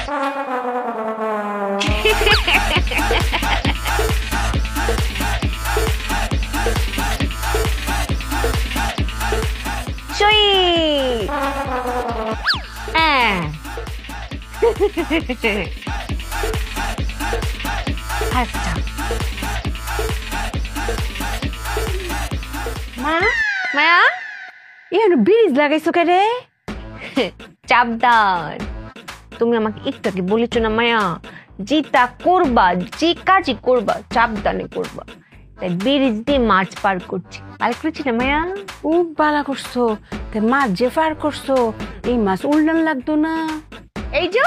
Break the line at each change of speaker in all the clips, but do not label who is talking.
আচ্ছা মা মায়া
এখানে ব্রিজ লাগাইছো কে রে?
চাপদান তুমি আমাকে একটু আগে বলেছো না মায়া, যেটা করবা যে কাজই করবা চাপদানে করবা, তাই ব্রিজ দিয়ে মাছ পার করছি। পার করছি না মায়া?
খুব ভালো করছো। মাছ যে পার করছো এই মাছ উল্টান লাগতো না?
এই যে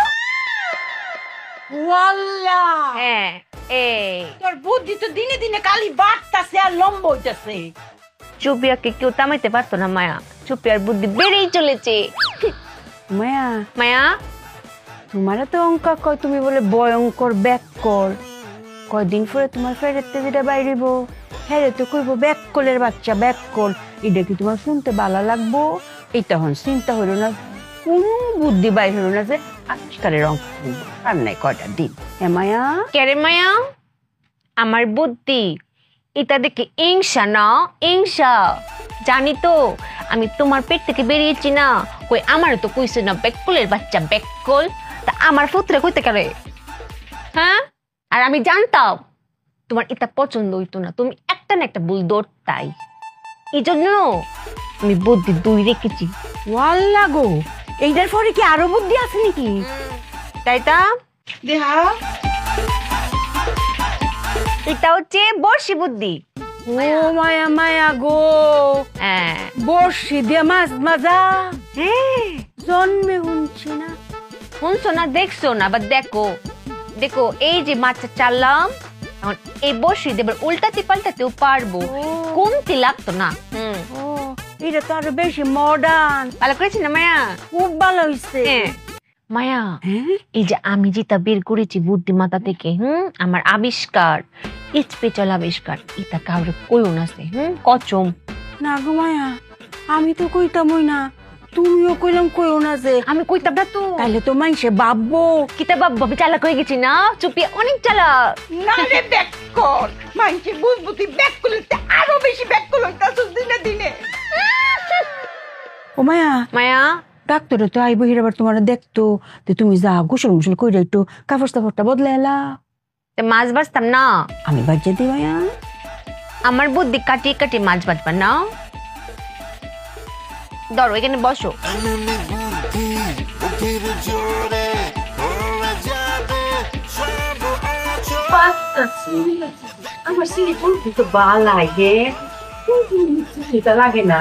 ওয়াল্লাহ,
হ্যাঁ এই
তোর বুদ্ধি তো দিনে দিনে কালি বাড়তাছে আর লম্বা হইতাছে।
চুপিয়াকে কেউ থামাইতে পারতো না মায়া, চুপিয়ার বুদ্ধি বেড়েই চলেছে।
মায়া
মায়া
তোমার তো অঙ্ক কয়, তুমি বলে ভয়ঙ্কর ব্যাককল। কয়দিন পরে তোমার ফেরতে যেটা বাইরিব হ্যাঁ তো কইব ব্যাককলের বাচ্চা ব্যাককল। এটা কি তোমার শুনতে ভালো লাগবো? এই তখন চিন্তা হইল না, কোন বুদ্ধি বাইর হইল না যে আজকালের অঙ্ক আর নাই কয়টা দিন। হ্যাঁ মায়া?
কেরে মায়া আমার বুদ্ধি এটা দেখে ইংসা না ইংসা, জানি তো আমি তোমার পেট থেকে বেরিয়েছি না, কই আমারও তো কইছে না ব্যাককলের বাচ্চা ব্যাককল, তা আমার পুত্রে কইতে কারে? হ্যাঁ, আর আমি জানতাম তোমার এটা পছন্দ হইতো না, তুমি একটা না একটা ভুল ধরতাই, এই জন্য আমি বুদ্ধি দুই রেখেছি।
ওয়াল্লা গো, এইটার পরে কি আরো বুদ্ধি আছে নাকি?
তাই তা
দেহা
এটা হচ্ছে বর্ষি বুদ্ধি।
ও মায়া মায়া গো,
হ্যাঁ
বর্ষি দিয়ে মাছ মাজা
হ্যাঁ
জন্মে শুনছি না।
শুনছো না দেখছো না, আবার দেখো দেখো এই যে মাছটা চাললাম, এখন এই বসি দেবার উল্টাতে পাল্টাতেও পারবো, কমতি লাগতো না।
ও এটা তো আরো বেশি মডার্ন।
ভালো করেছি না মায়া?
খুব ভালো হইছে।
মায়া এই যে আমি যেটা বের করেছি বুদ্ধিমাতা থেকে, আমার আবিষ্কার, স্পেশাল আবিষ্কার, এটা কাউরে কইও না সে, কচম
না গো মায়া, আমি তো কইতামই না, তুমিও কইলাম কইও না যে।
আমি কইতাম না তো,
তাহলে তো মানুষে ভাববো
কিতা বাবা আমি চালাক হয়ে গেছি না, চুপি অনেক চালাক।
না রে ব্যাককল, মানুষে বুঝবো তুই ব্যাককল আরো বেশি ব্যাককল হইতাছস দিনে দিনে। ও মায়া
মায়া
ডাক্তারে তো আইব হিরাবার তোমার দেখতো, তুমি যা গোসল মুসল কইরা একটু কাপড় টাপড়টা বদলে এলা।
মাছ বাঁচতাম না
আমি বাজ্যা দিই মায়া,
আমার বুদ্ধি কাটিয়ে কাটিয়ে মাছ বাঁচবা না। ধরো এখানে বসো।
আমার সিঁড়ি তো লাগে, লাগে না।